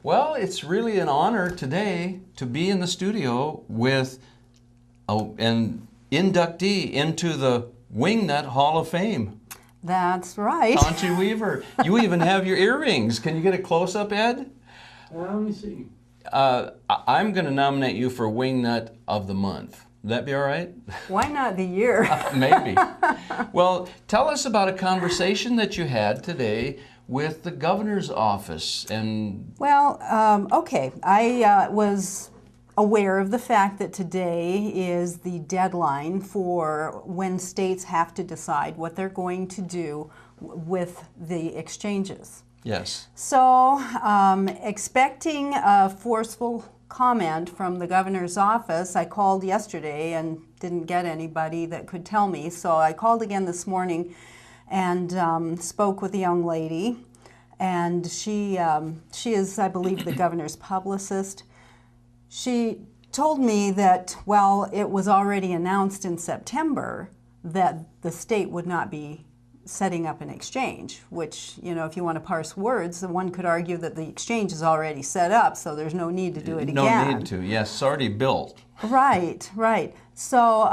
Well, it's really an honor today to be in the studio with an inductee into the Wingnut Hall of Fame. That's right. Tonchi Weaver. You even have your earrings. Can you get a close-up, Ed? Let me see. I'm going to nominate you for Wingnut of the Month. Would that be all right? Why not the year? Maybe. Well, tell us about a conversation that you had today with the governor's office. And Well, okay. I was aware of the fact that today is the deadline for when states have to decide what they're going to do with the exchanges. yes. So, expecting a forceful comment from the governor's office, I called yesterday and didn't get anybody that could tell me. So I called again this morning and spoke with a young lady, and she is, I believe, the governor's publicist. She told me that, well, it was already announced in September that the state would not be setting up an exchange, which, you know, if you want to parse words, one could argue that the exchange is already set up, so there's no need to do it again. No need to. Yes, it's already built. Right, right. So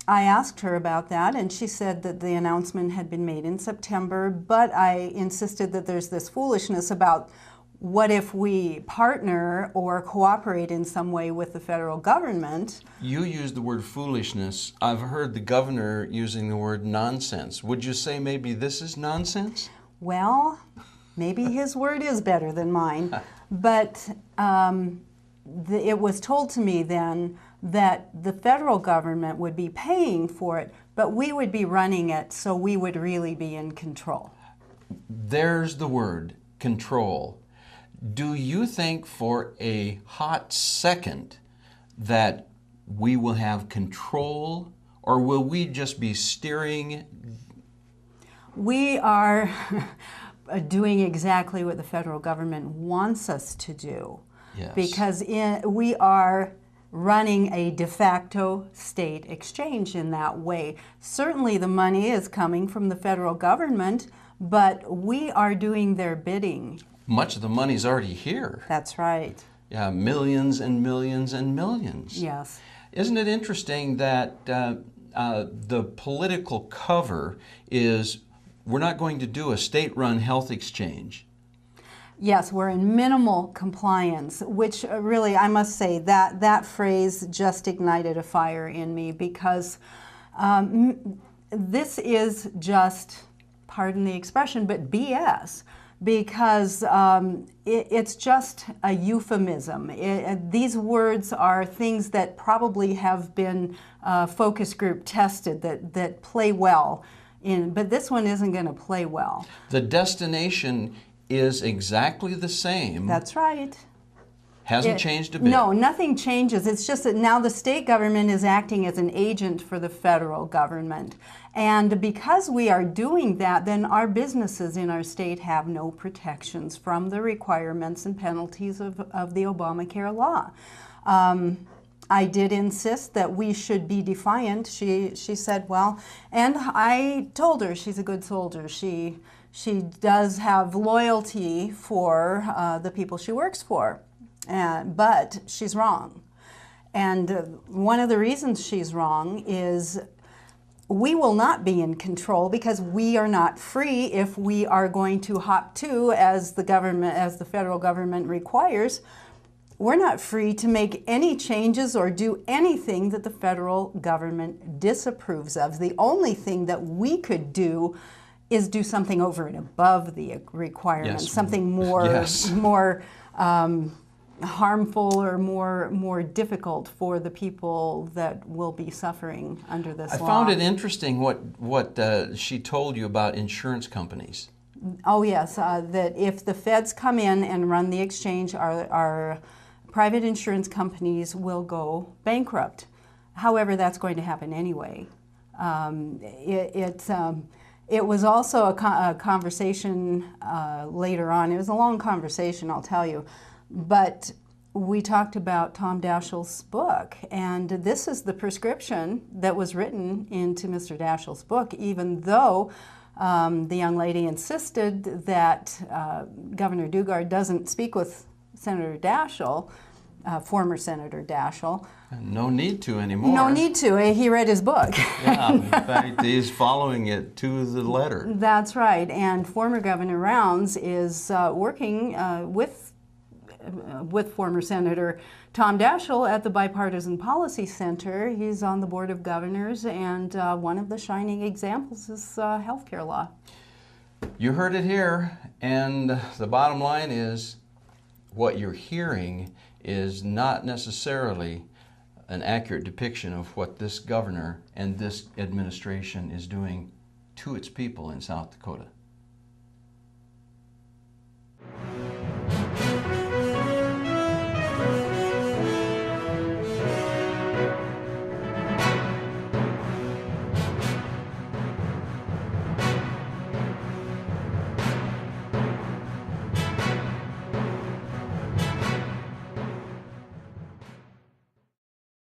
I asked her about that, and she said that the announcement had been made in September, but I insisted that there's this foolishness about what if we partner or cooperate in some way with the federal government. You used the word foolishness. I've heard the governor using the word nonsense. Would you say maybe this is nonsense? Well, maybe his word is better than mine, but it was told to me then that the federal government would be paying for it, but we would be running it, so we would really be in control. There's the word, control. Do you think for a hot second that we will have control, or will we just be steering? We are doing exactly what the federal government wants us to do. Yes. Because we are running a de facto state exchange in that way. Certainly the money is coming from the federal government, but we are doing their bidding. Much of the money's already here. That's right. Yeah, millions and millions and millions. Yes. Isn't it interesting that the political cover is we're not going to do a state-run health exchange? Yes, we're in minimal compliance, which really, I must say, that phrase just ignited a fire in me, because this is just, pardon the expression, but BS. Because it's just a euphemism. These words are things that probably have been focus group tested that play well, but this one isn't going to play well. The destination is exactly the same. That's right. Hasn't changed a bit. No, nothing changes. It's just that now the state government is acting as an agent for the federal government. And because we are doing that, then our businesses in our state have no protections from the requirements and penalties of the Obamacare law. I did insist that we should be defiant. She said, well, and I told her she's a good soldier. She does have loyalty for the people she works for. But she's wrong. And one of the reasons she's wrong is we will not be in control because we are not free if we are going to hop to, as the federal government requires. We're not free to make any changes or do anything that the federal government disapproves of. The only thing that we could do is do something over and above the requirements, Yes. something more, Yes. more harmful or more difficult for the people that will be suffering under this law. I found it interesting what she told you about insurance companies. Oh yes, that if the feds come in and run the exchange, our private insurance companies will go bankrupt. However, that's going to happen anyway. It was also a conversation later on. It was a long conversation, I'll tell you. But we talked about Tom Daschle's book, and this is the prescription that was written into Mr. Daschle's book, even though The young lady insisted that Governor Dugard doesn't speak with Senator Daschle, former Senator Daschle. No need to anymore. No need to. He read his book. Yeah, in fact, he's following it to the letter. That's right. And former Governor Rounds is working with former Senator Tom Daschle at the Bipartisan Policy Center. He's on the Board of Governors, and one of the shining examples is healthcare law. You heard it here, and the bottom line is what you're hearing is not necessarily an accurate depiction of what this governor and this administration is doing to its people in South Dakota.